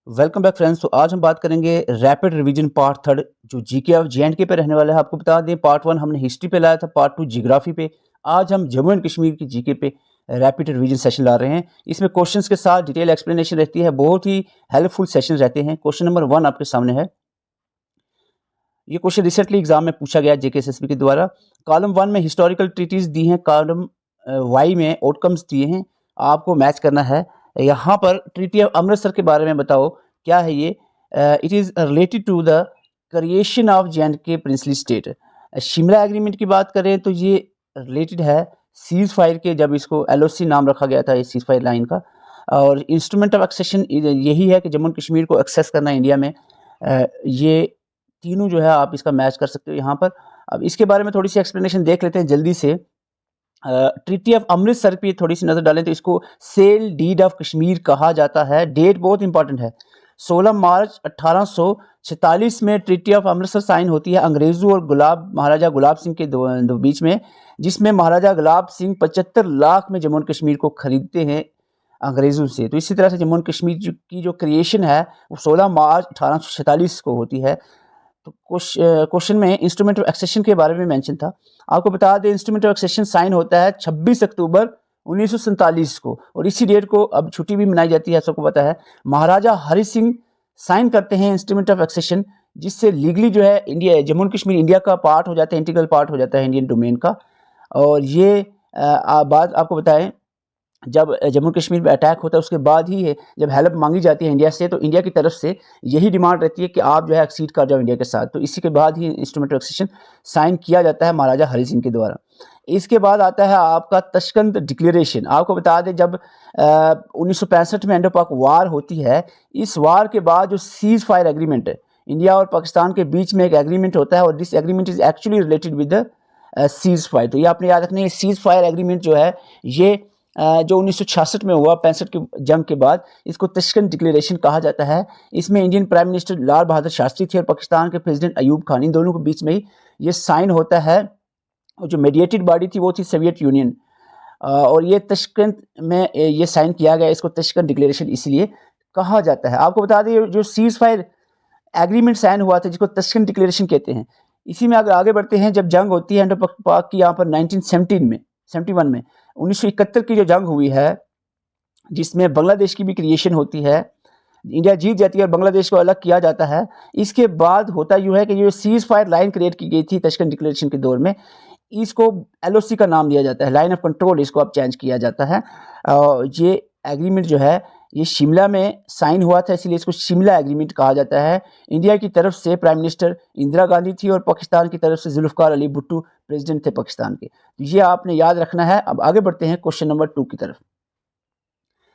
Welcome back friends. तो आज हम बात करेंगे रैपिड रिवीजन पार्ट थर्ड जो जीके ऑफ जेएंडके पे रहने वाला है। आपको बता दें पार्ट वन हमने हिस्ट्री पे लाया था, पार्ट टू जियोग्राफी पे। आज हम जम्मू एंड कश्मीर की जीके पे रैपिड रिवीजन सेशन ला रहे हैं। इसमें क्वेश्चंस के साथ डिटेल एक्सप्लेनेशन रहती है, बहुत ही हेल्पफुल सेशन रहते हैं। क्वेश्चन नंबर 1 आपके सामने है। ये क्वेश्चन रिसेंटली एग्जाम में पूछा गया जेकेएसएसबी के द्वारा। कॉलम 1 में हिस्टोरिकल ट्रीटीज दी हैं, कॉलम वाई में आउटकम्स दिए हैं। आपको मैच करना है। यहाँ पर ट्रीटी ऑफ अमृतसर के बारे में बताओ क्या है ये। It is related to the creation of J and K princely state. Shimla agreement की बात करें तो ये रिलेटेड है सीज फायर के, जब इसको एलओसी नाम रखा गया था इस सीज फायर लाइन का। और इंस्ट्रूमेंट ऑफ एक्सेशन यही है कि जम्मू एंड कश्मीर को एक्सेस करना इंडिया में। ये तीनों जो है आप इसका मैच कर सकते हो यहाँ पर। अब इसके बारे में थोड़ी सी एक्सप्लेनेशन देख लेते हैं जल्दी से। ट्रीटी ऑफ अमृतसर पे थोड़ी सी नज़र डालें तो इसको सेल डीड ऑफ कश्मीर कहा जाता है। डेट बहुत इंपॉर्टेंट है, 16 मार्च 1846 में ट्रीटी ऑफ अमृतसर साइन होती है अंग्रेज़ों और महाराजा गुलाब सिंह के दो बीच में, जिसमें महाराजा गुलाब सिंह 75 लाख में जम्मू एंड कश्मीर को खरीदते हैं अंग्रेज़ों से। तो इसी तरह से जम्मू एंड कश्मीर की जो क्रिएशन है वो 16 मार्च 1846 को होती है। तो क्वेश्चन में इंस्ट्रूमेंट ऑफ एक्सेशन के बारे में मेंशन था। आपको बता दें इंस्ट्रूमेंट ऑफ एक्सेशन साइन होता है 26 अक्टूबर 1947 को, और इसी डेट को अब छुट्टी भी मनाई जाती है, सबको पता है। महाराजा हरि सिंह साइन करते हैं इंस्ट्रूमेंट ऑफ एक्सेशन, जिससे लीगली जो है India Jammu and Kashmir India का पार्ट हो जाता है, इंटीग्रल पार्ट हो जाता है इंडियन डोमेन का। और ये बात आपको बताएं, जब जम्मू कश्मीर में अटैक होता है उसके बाद ही है जब हेल्प मांगी जाती है इंडिया से, तो इंडिया की तरफ से यही डिमांड रहती है कि आप जो है एक्सीड कर जाओ इंडिया के साथ। तो इसी के बाद ही इंस्ट्रूमेंट ऑफ एक्सेशन साइन किया जाता है महाराजा हरि सिंह के द्वारा। इसके बाद आता है आपका तशकंद डिक्लेरेशन। आपको बता दें जब 1965 में इंडो पाक वार होती है, इस वार के बाद जो सीज फायर एग्रीमेंट है इंडिया और पाकिस्तान के बीच में एक एग्रीमेंट होता है, और this agreement is actually related with the cease fire. तो ये आपने याद रखना है, सीज फायर एग्रीमेंट जो है ये जो 1966 में हुआ 65 की जंग के बाद, इसको तशकंद डिक्लेरेशन कहा जाता है। इसमें Indian prime minister Lal Bahadur Shastri थे और पाकिस्तान के प्रेसिडेंट अयूब खान, इन दोनों के बीच में ही ये साइन होता है। और जो मीडिएटेड बॉडी थी वो थी सोवियत यूनियन, और ये तशकंद में ये साइन किया गया। इसको तशकंद डिक्लेरेशन इसलिए कहा जाता है। आपको बता दें जो सीज फायर एग्रीमेंट साइन हुआ था जिसको तशकंद डिक्लेरेशन कहते हैं, इसी में अगर आगे बढ़ते हैं, जब जंग होती है इंडो पाक की यहाँ पर 1971 में 1971 की जो जंग हुई है जिसमें बांग्लादेश की भी क्रिएशन होती है, इंडिया जीत जाती है और बांग्लादेश को अलग किया जाता है। इसके बाद होता यूँ है कि ये सीज फायर लाइन क्रिएट की गई थी तशकंद डिक्लेरेशन के दौर में, इसको एलओसी का नाम दिया जाता है, लाइन ऑफ कंट्रोल इसको अब चेंज किया जाता है। ये एग्रीमेंट जो है ये शिमला में साइन हुआ था, इसलिए इसको शिमला एग्रीमेंट कहा जाता है। इंडिया की तरफ से प्राइम मिनिस्टर इंदिरा गांधी थी और पाकिस्तान की तरफ से जुल्फ़िकार अली भुट्टो प्रेसिडेंट थे पाकिस्तान के। तो ये आपने याद रखना है। अब आगे बढ़ते हैं क्वेश्चन नंबर 2 की तरफ।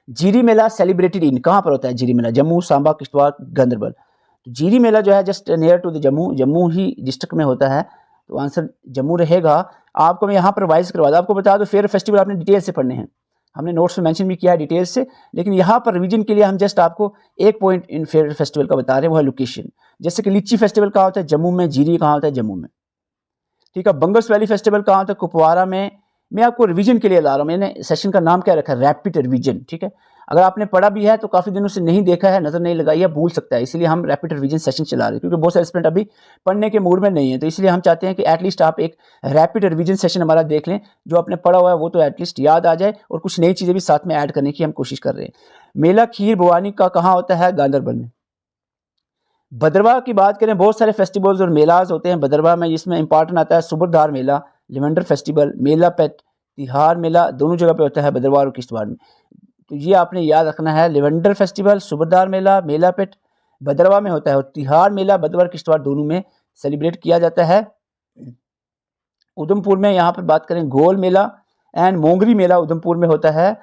जीरी मेला सेलिब्रेटेड इन, कहाँ पर होता है जीरी मेला? जम्मू, सांबा, किश्तवाड़, गांदरबल। तो जीरी मेला जो है just near to the Jammu ही डिस्ट्रिक्ट में होता है, तो आंसर जम्मू रहेगा। आपको मैं यहाँ पर वाइज करवा दूँ, आपको बता दो फेयर फेस्टिवल आपने डिटेल से पढ़ने हैं, हमने नोट्स में मेंशन भी किया है डिटेल से, लेकिन यहाँ पर रिवीजन के लिए हम जस्ट आपको एक पॉइंट इन फेयर फेस्टिवल का बता रहे हैं, वो है लोकेशन। जैसे कि लीची फेस्टिवल कहाँ होता है? जम्मू में। जीरी कहाँ होता है? जम्मू में। ठीक है। बंगस वैली फेस्टिवल कहाँ होता है? कुपवारा में। मैं आपको रिवीजन के लिए ला रहा हूँ, मैंने सेशन का नाम क्या रखा है? Rapid revision. ठीक है। अगर आपने पढ़ा भी है तो काफ़ी दिनों से नहीं देखा है, नज़र नहीं लगाई है, भूल सकता है, इसलिए हम रैपिड रिवीजन सेशन चला रहे हैं, क्योंकि बहुत सारे स्टूडेंट अभी पढ़ने के मूड में नहीं है। तो इसलिए हम चाहते हैं कि एटलीस्ट आप एक रैपिड रिवीजन सेशन हमारा देख लें, जो आपने पढ़ा हुआ है वो तो एटलीस्ट याद आ जाए, और कुछ नई चीज़ें भी साथ में ऐड करने की हम कोशिश कर रहे हैं। मेला खीर भवानी का कहाँ होता है? गांदरबल में। भद्रवाह की बात करें, बहुत सारे फेस्टिवल्स और मेलाज होते हैं भद्रवाह में, जिसमें इंपॉर्टेंट आता है सुबरदार मेला, लिवेंडर फेस्टिवल, मेला पेट, तिहार मेला, दोनों जगह पे होता है भद्रवाह और किश्तवाड़ में। तो ये आपने याद रखना है, लिवेंडर फेस्टिवल, सुबरदार मेला, मेला पेट भद्रवाह में होता है, और तिहार मेला भद्रवाह किश्तवाड़ दोनों में सेलिब्रेट किया जाता है। उधमपुर में यहाँ पर बात करें गोल मेला एंड मोंगरी मेला उधमपुर में होता है,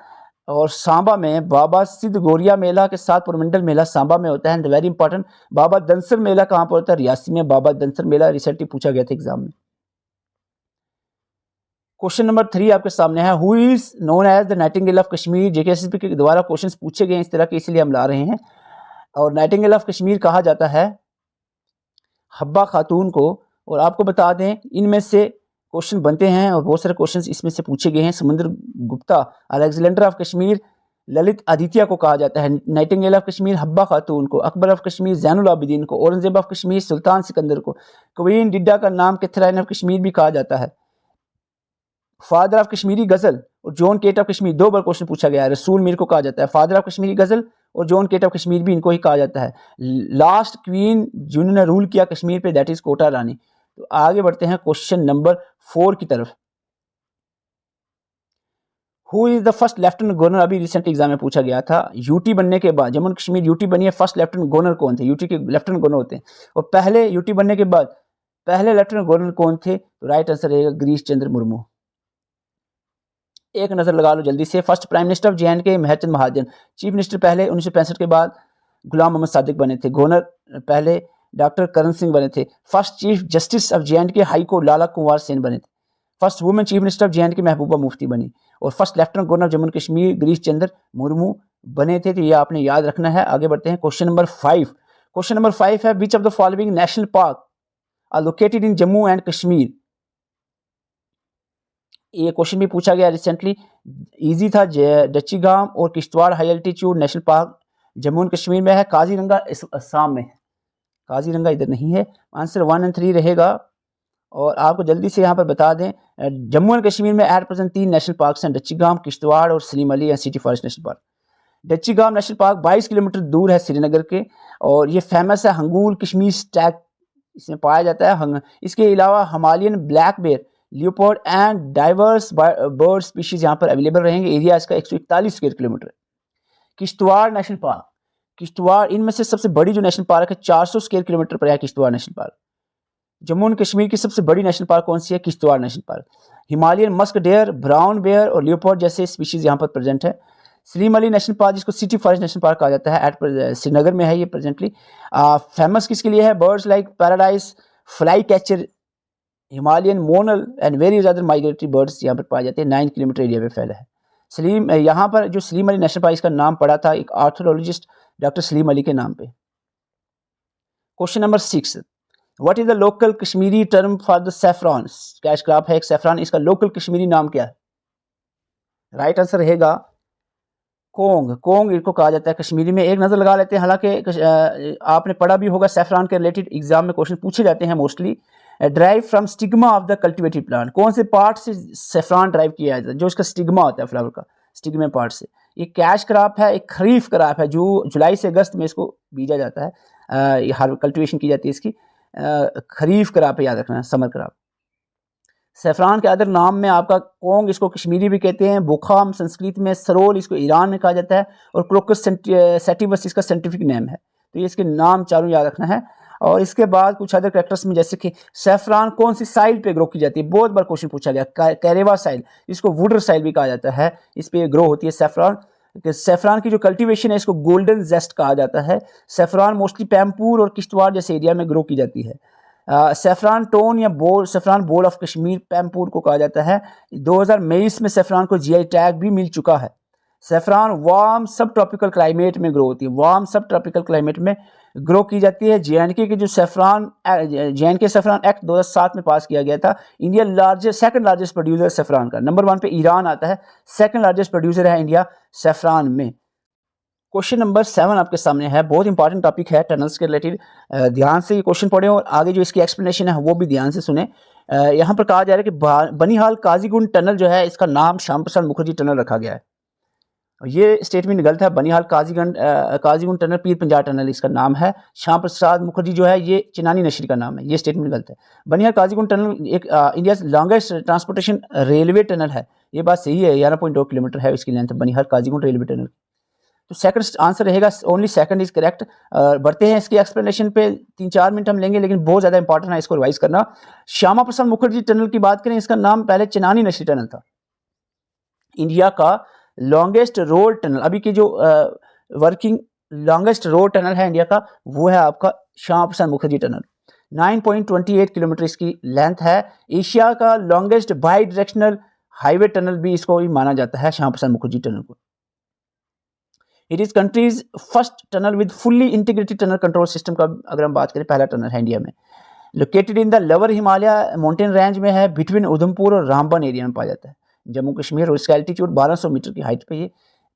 और सांबा में बाबा सिद्ध गौरिया मेला के साथ पुरमंडल मेला सांबा में होता है। एंड वेरी इंपॉर्टेंट, बाबा दनसर मेला कहाँ पर होता है? रियासी में। बाबा दनसर मेला रिसेंटली पूछा गया था एग्जाम में। क्वेश्चन नंबर 3 आपके सामने है, who is known as the nightingale of Kashmir. JKSSB के द्वारा क्वेश्चंस पूछे गए इस तरह के, इसलिए हम ला रहे हैं। और नाइटिंगेल ऑफ कश्मीर कहा जाता है हब्बा खातून को। और आपको बता दें इनमें से क्वेश्चन बनते हैं और बहुत सारे क्वेश्चंस इसमें से पूछे गए हैं। समुद्र गुप्ता, अलेक्जेंडर ऑफ कश्मीर, ललित आदित्य को कहा जाता है, नाइटिंगेल ऑफ कश्मीर हब्बा खातून को, अकबर ऑफ कश्मीर ज़ैनुल आबिदीन को, औरंगजेब ऑफ कश्मीर सुल्तान सिकंदर को, क्वीन डिड्डा का नाम कैथरीन ऑफ कश्मीर भी कहा जाता है, फादर ऑफ कश्मीरी गज़ल और जॉन केट ऑफ कश्मीर, 2 बार क्वेश्चन पूछा गया है, रसूल मीर को कहा जाता है, फादर ऑफ कश्मीरी गज़ल और जॉन केट ऑफ कश्मीर भी इनको ही कहा जाता है। लास्ट क्वीन जिन्होंने रूल किया कश्मीर पे दैट इज़ कोटा रानी। तो आगे बढ़ते हैं क्वेश्चन नंबर 4 की तरफ। Who is the first lieutenant governor, अभी रिसेंट एग्जाम में पूछा गया था, यूटी बनने के बाद, जम्मू कश्मीर यूटी बनी है, फर्स्ट लेफ्टिनेंट गवर्नर कौन थे? यूटी के लेफ्टिनेंट गवर्नर होते हैं, और पहले यूटी बनने के बाद पहले लेफ्टिनेंट गवर्नर कौन थे? तो राइट आंसर रहेगा गिरीश चंद्र मुर्मू। एक नज़र लगा लो जल्दी से। First prime minister of J and K Mahchand Mahajan, chief minister पहले 1965 के बाद गुलाम मोहम्मद सादिक बने थे, गवर्नर पहले डॉक्टर करण सिंह बने थे, first chief justice of J and K high court Lala Kunwar Sen बने थे, first women chief minister of J and K Mehbooba Mufti बनी, और first lieutenant governor Jammu Kashmir Girish Chandra Murmu बने थे। तो ये आपने याद रखना है। आगे बढ़ते हैं क्वेश्चन नंबर 5। क्वेश्चन नंबर 5 है which of the following national park are located in Jammu and Kashmir. ये क्वेश्चन भी पूछा गया रिसेंटली, इजी था। डच्चीगाम और Kishtwar high altitude national park Jammu and Kashmir में है, काजीरंगा असम में है, काजीरंगा इधर नहीं है। आंसर 1 और 3 रहेगा। और आपको जल्दी से यहाँ पर बता दें, जम्मू एंड कश्मीर में एट प्रेजेंट 3 नेशनल पार्क हैं, डच्चीगाम, किश्तवाड़ और Salim Ali and city forest national park. Dachigam national park 22 kilometre दूर है श्रीनगर के, और ये फेमस है हंगूल कश्मीर स्टैग इसमें पाया जाता है। इसके अलावा Himalayan black bear, leopard and diverse bird species यहाँ पर अवेलेबल रहेंगे। एरिया इसका 141 स्क्वायर किलोमीटर है। किश्तवाड़ नेशनल पार्क, किश्तवाड़ इनमें से सबसे बड़ी जो नेशनल पार्क है 400 स्क्वायर किलोमीटर पर है Kishtwar national park. Jammu and Kashmir की सबसे बड़ी नेशनल पार्क कौन सी है? Kishtwar national park. Himalayan musk deer, brown bear और लियोपोर्ड जैसे स्पीशीज यहाँ पर प्रेजेंट है। सलीम अली नेशनल पार्क जिसको सिटी फॉरेस्ट नेशनल पार्क कहा जाता है, एट श्रीनगर में है ये प्रेजेंटली। फेमस किसके लिए है? Birds like paradise, fly catcher, Himalayan Monal and various other migratory birds यहाँ पर पाए जाते हैं। 9 किलोमीटर एरिया में फैला है। यहाँ पर जो सलीम अली नेशनल पार्क इसका नाम पड़ा था एक आर्थरोलॉजिस्ट डॉक्टर सलीम अली के नाम पे। Question number 6, what is the local Kashmiri term for the saffron? Cash crop है एक सैफरॉन, इसका लोकल कश्मीरी नाम क्या है? राइट आंसर रहेगा कोंग। कोंग इसको कहा जाता है कश्मीरी में। एक नज़र लगा लेते हैं, हालांकि आपने पढ़ा भी होगा सैफरॉन के रिलेटेड एग्जाम में क्वेश्चन पूछे जाते हैं mostly. Drive from stigma of the cultivated plant, कौन से पार्ट से सैफरॉन ड्राइव किया जाता है? जो इसका स्टिग्मा होता है फ्लावर का, स्टिग्मा पार्ट से। ये कैश क्रॉप है, एक खरीफ क्रॉप है जो जुलाई से अगस्त में इसको बीजा जाता है, हर कल्टिवेशन की जाती है इसकी। खरीफ क्रॉप है, याद रखना, समर क्रॉप। सैफरान के अदर नाम में आपका कोंग, इसको कश्मीरी भी कहते हैं, बुखाम संस्कृत में, सरोल इसको ईरान में कहा जाता है, और क्रोकस सेटिवस इसका साइंटिफिक नेम है। तो ये इसके नाम चारों याद रखना है। और इसके बाद कुछ अदर कैरेक्टर्स में, जैसे कि सैफरान कौन सी साइल पे ग्रो की जाती है? बहुत बार क्वेश्चन पूछा गया। कैरेवा साइल, इसको वुडर साइल भी कहा जाता है, इस पे ग्रो होती है सैफरान। सैफरान की जो कल्टीवेशन है इसको गोल्डन जेस्ट कहा जाता है। सैफरान मोस्टली पैमपुर और किश्तवाड़ जैसे एरिया में ग्रो की जाती है। सैफरान टोन या बोल, सैफरान बोल ऑफ कश्मीर पैमपुर को कहा जाता है। 2023 में सैफरान को जीआई टैग भी मिल चुका है। सैफरान वार्म सब ट्रॉपिकल क्लाइमेट में ग्रो होती है, वार्म सब ट्रॉपिकल क्लाइमेट में ग्रो की जाती है। जे.एंड.के के जो जे.एंड.के सैफरान एक्ट 2007 में पास किया गया था। India second largest producer saffron का, नंबर 1 पे ईरान आता है, सेकंड लार्जेस्ट प्रोड्यूसर है इंडिया सैफरान में। क्वेश्चन नंबर 7 आपके सामने है, बहुत इंपॉर्टेंट टॉपिक है टनल्स के रिलेटेड। ध्यान से ये क्वेश्चन पढ़ें और आगे जो इसकी एक्सप्लेनेशन है वो भी ध्यान से सुने। यहाँ पर कहा जा रहा है कि बनिहाल काजीगुंड टनल जो है इसका नाम श्याम प्रसाद मुखर्जी टनल रखा गया है। ये स्टेटमेंट गलत है। बनिहाल काजीगुंड टनल पीर पंजाब टनल इसका नाम है। श्याम प्रसाद मुखर्जी जो है ये चिनानी नशरी का नाम है, ये स्टेटमेंट गलत है। बनिहाल काजीगुंड टनल एक India longest transportation railway tunnel है, ये बात सही है। 11.2 किलोमीटर है इसकी length Banihal Qazigund railway tunnel. तो सेकंड आंसर रहेगा, ओनली सेकंड इज करेक्ट। बढ़ते हैं इसकी एक्सप्लेनेशन पे, 3-4 मिनट हम लेंगे लेकिन बहुत ज़्यादा इंपॉर्टेंट है, इसको रिवाइज करना। श्यामा प्रसाद मुखर्जी टनल की बात करें, इसका नाम पहले चिनानी नशरी टनल था। इंडिया का लॉन्गेस्ट रोड टनल, अभी की जो वर्किंग लॉन्गेस्ट रोड टनल है इंडिया का, वो है आपका श्यामा प्रसाद मुखर्जी टनल। 9.28 किलोमीटर इसकी लेंथ है। एशिया का longest by directional highway tunnel भी इसको ही माना जाता है, श्यामा प्रसाद मुखर्जी टनल को। It is countries first tunnel with fully integrated tunnel control system का अगर हम बात करें, पहला टनल है इंडिया में। Located in the lower Himalaya mountain range में है, बिटवीन उधमपुर और रामबन एरिया में पाया जाता है जम्मू कश्मीर, और इसका एल्टीट्यूड 1200 मीटर की हाइट पे ये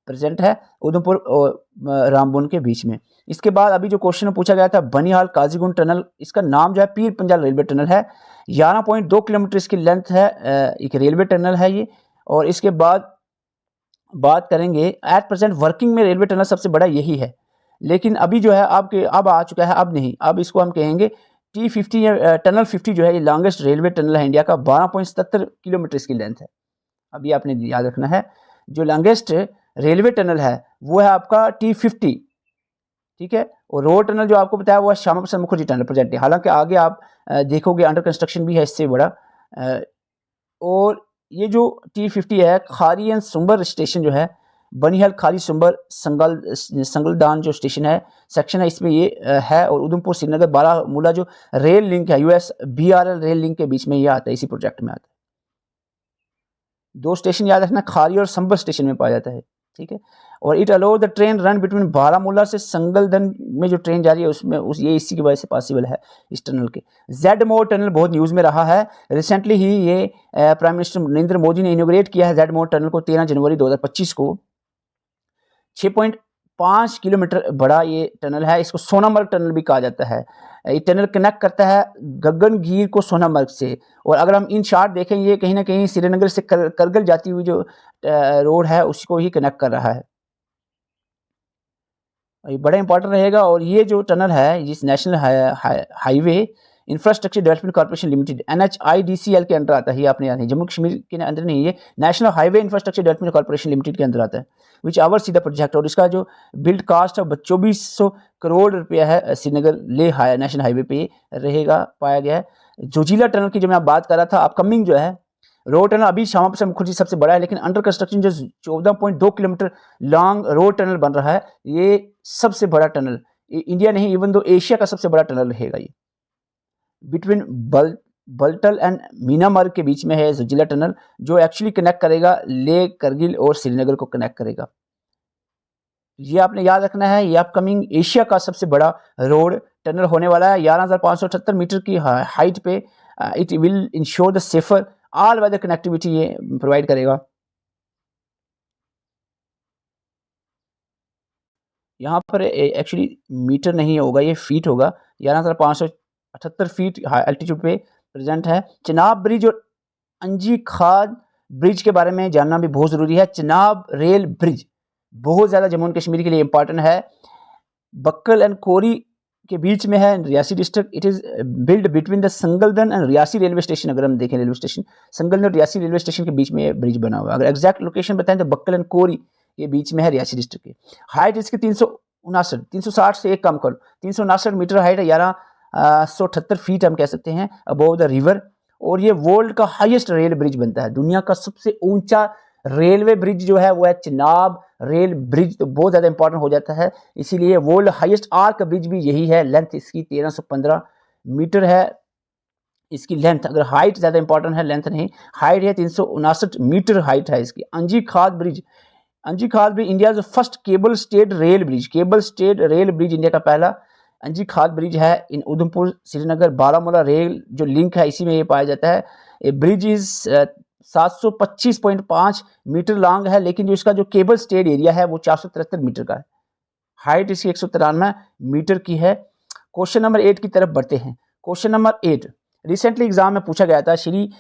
प्रेजेंट है उधमपुर और रामबन के बीच में। इसके बाद अभी जो क्वेश्चन में पूछा गया था बनिहाल काजीगुंड टनल, इसका नाम जो है पीर पंजाल रेलवे टनल है। 11.2 किलोमीटर इसकी लेंथ है, एक रेलवे टनल है ये। और इसके बाद बात करेंगे एट प्रेजेंट वर्किंग में रेलवे टनल सबसे बड़ा यही है, लेकिन अभी जो है अब आ चुका है, अब नहीं, अब इसको हम कहेंगे T50 या टनल 50 जो है ये लॉन्गेस्ट रेलवे टनल है इंडिया का। 12.77 किलोमीटर इसकी लेंथ है। अभी आपने याद रखना है जो लॉन्गेस्ट रेलवे टनल है वो है आपका T50, ठीक है। और रोड टनल जो आपको बताया वो है श्यामा प्रसाद मुखर्जी टनल प्रोजेक्ट है, हालांकि आगे आप देखोगे अंडर कंस्ट्रक्शन भी है इससे बड़ा। और ये जो T50 है खारी एंड सुंबर स्टेशन जो है बनिहाल खारी सुंबर संगलदान जो स्टेशन है सेक्शन है इसमें ये है। और उधमपुर श्रीनगर बारामूला जो रेल लिंक है US BRL रेल लिंक के बीच में ये आता है, इसी प्रोजेक्ट में आता है। 2 स्टेशन याद रखना, खारी और संबर स्टेशन में पाया जाता है, ठीक है। और it allow the train run between Baramulla से संगलदन में जो ट्रेन जा रही है उसमें ये इसी की वजह से पॉसिबल है इस टनल के। जेड मोड टनल बहुत न्यूज़ में रहा है, रिसेंटली ही ये प्राइम मिनिस्टर नरेंद्र मोदी ने इनोग्रेट किया है जेड मोड टनल को 13 जनवरी 2025 को। 6.5 किलोमीटर बड़ा ये टनल है, इसको सोनामर्ग टनल भी कहा जाता है। ये टनल कनेक्ट करता है गगनगीर को सोनामर्ग से। और अगर हम इन शार्ट देखें ये कहीं ना कहीं श्रीनगर से करगिल जाती हुई जो रोड है उसको ही कनेक्ट कर रहा है, ये बड़ा इंपॉर्टेंट रहेगा। और ये जो टनल है जिस national highway infrastructure development corporation limited NHIDCL के अंदर आता है, ये आपने याद नहीं, जम्मू कश्मीर के अंदर नहीं, ये national highway infrastructure development corporation limited के अंदर आता है, which oversee the project. और इसका जो बिल्ड कास्ट है 2400 करोड़ रुपया है, श्रीनगर ले नेशनल हाईवे पे रहेगा पाया गया है। जोजिला टनल की जो मैं बात कर रहा था अपकमिंग जो है रोड टनल, अभी श्यामा प्रसाद मुखर्जी सबसे बड़ा है, लेकिन अंडर कंस्ट्रक्शन जो 14.2 किलोमीटर लॉन्ग रोड टनल बन रहा है ये सबसे बड़ा टनल इंडिया नहीं इवन दो एशिया का सबसे बड़ा टनल रहेगा। ये बिटवीन बल्टल एंड मीनामर्ग के बीच में है जोजिला टनल, जो एक्चुअली कनेक्ट करेगा ले करगिल और श्रीनगर को कनेक्ट करेगा। ये आपने याद रखना है, ये अपकमिंग एशिया का सबसे बड़ा रोड टनल होने वाला है। 11,578 मीटर की हाइट पे it will ensure the safer all weather connectivity ये प्रोवाइड करेगा। यहाँ पर एक्चुअली मीटर नहीं होगा, ये फीट होगा। 11,578 फीट एल्टीट्यूड पे प्रेजेंट है। चिनाब ब्रिज और अंजी खाद ब्रिज के बारे में जानना भी बहुत ज़रूरी है। चिनाब रेल ब्रिज बहुत ज़्यादा जम्मू एंड कश्मीर के लिए इंपॉर्टेंट है, बक्कल एंड कोरी के बीच में है, Reasi district. It is build between the Sangaldan and Reasi railway station. अगर हम देखें रेलवे स्टेशन संगलदन और रियासी रेलवे स्टेशन के बीच में ये ब्रिज बना हुआ है। अगर एग्जैक्ट लोकेशन बताएं तो बक्कल एंड कोरी के बीच में है रियासी डिस्ट्रिक्ट की। हाइट इसकी 360 से एक कम करो 359 मीटर हाइट है, 1178 फीट हम कह सकते हैं अबव द रिवर। और ये वर्ल्ड का हाईएस्ट रेल ब्रिज बनता है, दुनिया का सबसे ऊंचा रेलवे ब्रिज जो है वो है चिनाब रेल ब्रिज, तो बहुत ज़्यादा इंपॉर्टेंट हो जाता है, इसीलिए वर्ल्ड हाईएस्ट आर्क ब्रिज भी यही है। लेंथ इसकी 1315 मीटर है इसकी लेंथ। अगर हाइट ज़्यादा इंपॉर्टेंट है, लेंथ नहीं, हाइट है 359 मीटर हाइट है इसकी। अंजी खाद bridge India first cable stayed rail bridge, cable stayed rail bridge India का पहला अंजी खाद ब्रिज है। इन उधमपुर श्रीनगर बारामूला रेल जो लिंक है इसी में ये पाया जाता है। ये ब्रिज इज 725.5 मीटर लॉन्ग है, लेकिन जो इसका जो केबल स्टेड एरिया है वो 473 मीटर का है। हाइट इसकी 193 मीटर की है। क्वेश्चन नंबर 8 की तरफ बढ़ते हैं। क्वेश्चन नंबर 8 रिसेंटली एग्जाम में पूछा गया था। श्री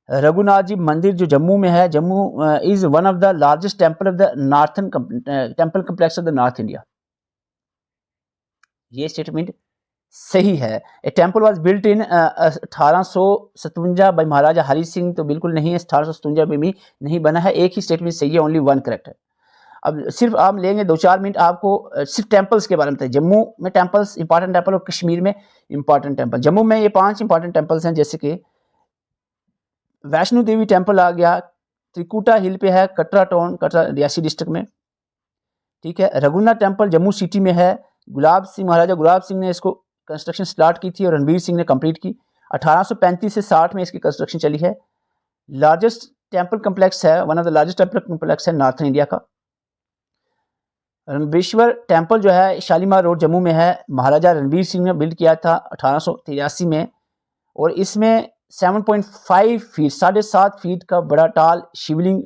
रघुनाथ जी मंदिर जो जम्मू में है, Jammu is one of the largest temple of the northern temple complex of the north India. ये स्टेटमेंट सही है। A temple was built in 1857 by Maharaja Hari Singh, तो बिल्कुल नहीं है, 1857 में भी नहीं बना है। एक ही स्टेटमेंट सही है, ओनली वन करेक्ट है। अब सिर्फ आप लेंगे 2-4 मिनट, आपको सिर्फ टेम्पल्स के बारे में बताइए। जम्मू में टेम्पल्स इंपॉर्टेंट टेम्पल और कश्मीर में इंपॉर्टेंट टेम्पल। जम्मू में ये 5 इंपॉर्टेंट टेम्पल्स हैं, जैसे कि वैष्णो देवी टेम्पल आ गया, त्रिकुटा हिल पे है, कटरा टाउन, कटरा रियासी डिस्ट्रिक्ट में, ठीक है। रघुनाथ टेम्पल जम्मू सिटी में है। महाराजा गुलाब सिंह ने इसको कंस्ट्रक्शन स्टार्ट की थी और रणबीर सिंह ने कंप्लीट की। 1835 से 60 में इसकी कंस्ट्रक्शन चली है। लार्जेस्ट टेम्पल कम्प्लेक्स है, one of the largest temple complex है नॉर्थन इंडिया का। रणबेश्वर टेम्पल जो है शालीमार रोड जम्मू में है, महाराजा रणबीर सिंह ने बिल्ड किया था 1883 में। और इसमें 7.5 फीट 7.5 फीट का बड़ा टाल शिवलिंग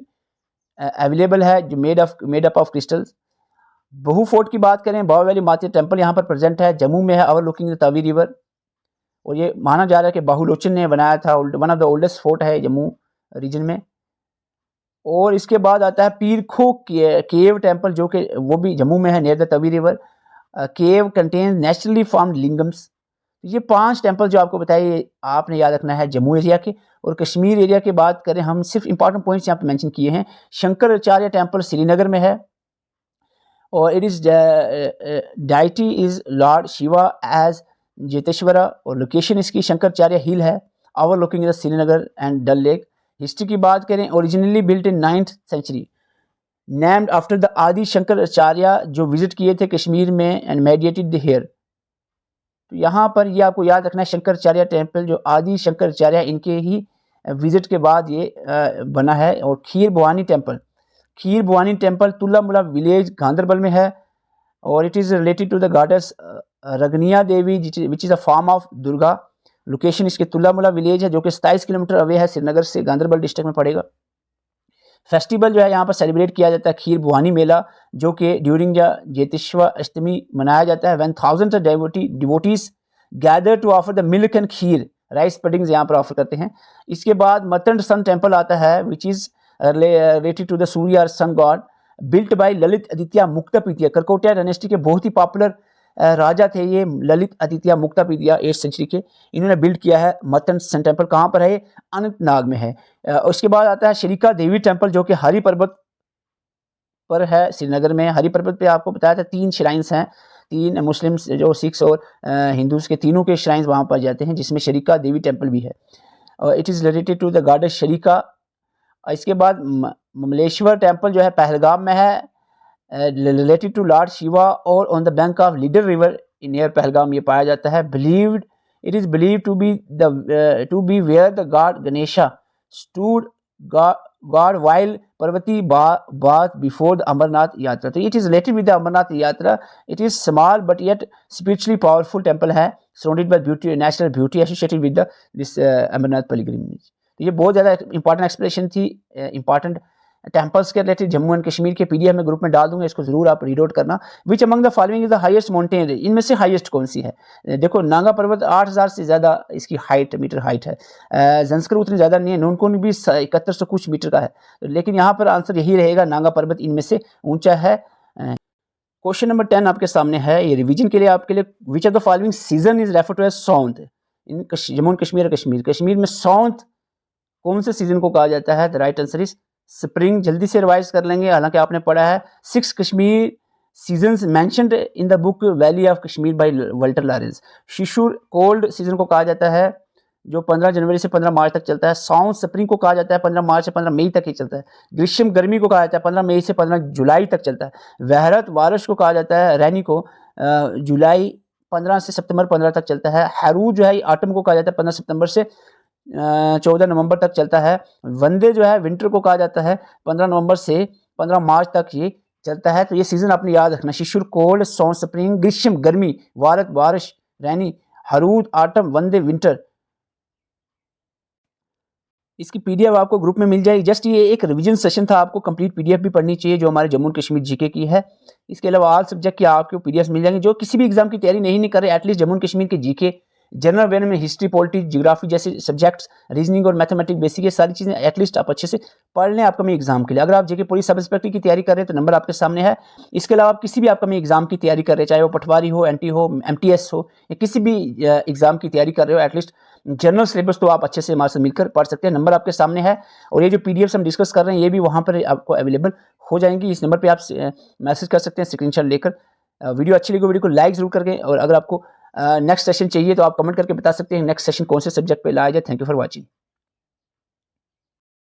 अवेलेबल है जो मेड अप ऑफ क्रिस्टल्स। बहु फोर्ट की बात करें, बाबा वैली माते टेम्पल यहाँ पर प्रेजेंट है, जम्मू में है, ओवरलुकिंग द तवी रिवर। और ये माना जा रहा है कि बाहुलोचन ने बनाया था, one of the oldest fort है जम्मू रीजन में। और इसके बाद आता है पीर खो केव टेम्पल, जो कि वो भी जम्मू में है, near the Tawi river. Cave contain naturally formed lingams. ये 5 टेम्पल जो आपको बताइए आपने याद रखना है जम्मू एरिया के। और कश्मीर एरिया की बात करें, हम सिर्फ इंपॉर्टेंट पॉइंट्स यहाँ पे मेंशन किए हैं। शंकराचार्य टेम्पल श्रीनगर में है, और it is deity is lord Shiva as Jyeteshwara, और लोकेशन इसकी शंकराचार्य हिल है, overlooking the Srinagar and Dal lake. History की बात करें, originally built in 9th century, named after the Adi Shankaracharya जो विजिट किए थे कश्मीर में एंड मेडिटेटेड द हियर। तो यहाँ पर ये आपको याद रखना है, शंकराचार्य टेम्पल जो आदि शंकराचार्य इनके ही विजिट के बाद ये बना है। और खीर भवानी टेम्पल तुल्लामुला विलेज गांधरबल में है, और it is related to the goddess Ragnya Devi which is a form of Durga. Location इसके तुल्लामुला विलेज है, जो कि 27 किलोमीटर अवे है श्रीनगर से, गांधरबल डिस्ट्रिक्ट में पड़ेगा। फेस्टिवल जो है यहाँ पर सेलिब्रेट किया जाता है खीर भवानी मेला, जो कि ड्यूरिंग द जेतेश्वर अष्टमी मनाया जाता है, when thousands of devotees gather to offer the milk and kheer, rice puddings यहाँ पर ऑफर करते हैं। इसके बाद मतंड सन टेम्पल आता है, which is related to the Surya और sun god, built by Lalit Aditya Muktapida. Karkota dynasty के बहुत ही पॉपुलर राजा थे ये ललित आदित्य मुक्तापितिया, 8th सेंचुरी के। इन्होंने बिल्ड किया है मतंड सन टेम्पल। कहाँ पर है? अनंतनाग में है। उसके बाद आता है शरीका देवी टेम्पल, जो कि हरी पर्वत पर है श्रीनगर में। हरी पर्वत पे आपको बताया था 3 श्राइन्स हैं, 3 मुस्लिम्स जो सिख्स और हिंदूज के तीनों के श्राइन्स वहाँ पर जाते हैं, जिसमें शरीका देवी टेम्पल भी है। It is related to the goddess Sharika. इसके बाद ममलेश्वर टेम्पल जो है पहलगाम में है, रिलेटेड टू लॉर्ड शिवा, और on the bank of Lidder river in near Pahalgam ये पाया जाता है। It is believed to be where the god Ganesha stood guard while Parvati bath before the Amarnath Yatra. तो it is related with the Amarnath Yatra. It is small but yet spiritually powerful temple है, surrounded by beauty, natural beauty associated with this Amarnath pilgrimage. तो ये बहुत ज़्यादा important explanation थी important temples के related. Jammu and Kashmir के PDF में ग्रुप में डाल दूंगा, इसको जरूर आप रीड आउट करना। Which among the following is the highest mountain, इनमें से हाईएस्ट कौन सी है? देखो नांगा पर्वत 8000 से ज़्यादा इसकी मीटर हाइट है। जंस्कर उतनी ज़्यादा नहीं है, नूनकुन भी 7100 कुछ मीटर का है, लेकिन यहाँ पर आंसर यही रहेगा, नांगा पर्वत इनमें से ऊंचा है। क्वेश्चन नंबर 10 आपके सामने है, ये रिवीजन के लिए आपके लिए। Which of the following season is refer to as Sonth in Jammu and Kashmir? Kashmir में सौंत कौन से सीजन को कहा जाता है? The right answer is spring. जल्दी से रिवाइज कर लेंगे, हालांकि आपने पढ़ा है 6 Kashmir seasons mentioned in the book valley of Kashmir by Walter Lawrence. Shishur cold season को कहा जाता है, जो 15 जनवरी से 15 मार्च तक चलता है। साउंड स्प्रिंग को कहा जाता है 15 मार्च से 15 मई तक ही चलता है। ग्रीष्म गर्मी को कहा जाता है 15 मई से 15 जुलाई तक चलता है। वहरत बारिश को कहा जाता है, रैनी को जुलाई 15 से सितंबर 15 तक चलता है। हैरू जो है ऑटम को कहा जाता है 15 सितंबर से 14 नवंबर तक चलता है। वंदे जो है विंटर को कहा जाता है 15 नवंबर से 15 मार्च तक ये चलता है। तो ये सीजन आपने याद रखना, शिशुर कोल्ड, सौन स्प्रिंग, ग्रीष्म गर्मी, वारत बारिश, रैनी, हरूद ऑटम, वंदे विंटर। इसकी पीडीएफ आपको ग्रुप में मिल जाएगी। जस्ट ये एक रिवीजन सेशन था, आपको कंप्लीट पीडीएफ भी पढ़नी चाहिए जो हमारे जम्मू कश्मीर जीके की है। इसके अलावा ऑल सब्जेक्ट की आपको पीडीएफ मिल जाएंगे। जो किसी भी एग्जाम की तैयारी नहीं कर रहे, एटलीस्ट जम्मू कश्मीर के जीके, जनरल अवेयरनेस में हिस्ट्री, पॉलिटिक्स, ज्योग्राफी जैसे सब्जेक्ट्स, रीजनिंग और मैथमेटिक्स बेसिक, ये सारी चीज़ें एटलीस्ट आप अच्छे से पढ़ लें अपकमिंग एग्जाम के लिए। अगर आप जेके पूरी सब इंस्पेक्टर की तैयारी कर रहे हैं तो नंबर आपके सामने है। इसके अलावा आप किसी भी अपकमिंग एग्जाम की तैयारी कर रहे हैं, चाहे वो पटवारी हो, एनटी हो, एमटीएस हो, या किसी भी एग्जाम की तैयारी कर रहे हो, एटलीस्ट जनरल सिलेबस तो आप अच्छे से हमारे से मिलकर पढ़ सकते हैं। नंबर आपके सामने है, और ये जो पीडीएफ हम डिस्कस कर रहे हैं ये भी वहाँ पर आपको अवेलेबल हो जाएंगी। इस नंबर पे आप मैसेज कर सकते हैं स्क्रीनशॉट लेकर। वीडियो अच्छी लगी वीडियो को लाइक जरूर करके, और अगर आपको नेक्स्ट सेशन चाहिए तो आप कमेंट करके बता सकते हैं नेक्स्ट सेशन कौन से सब्जेक्ट पे लाया जाए। Thank you for watching.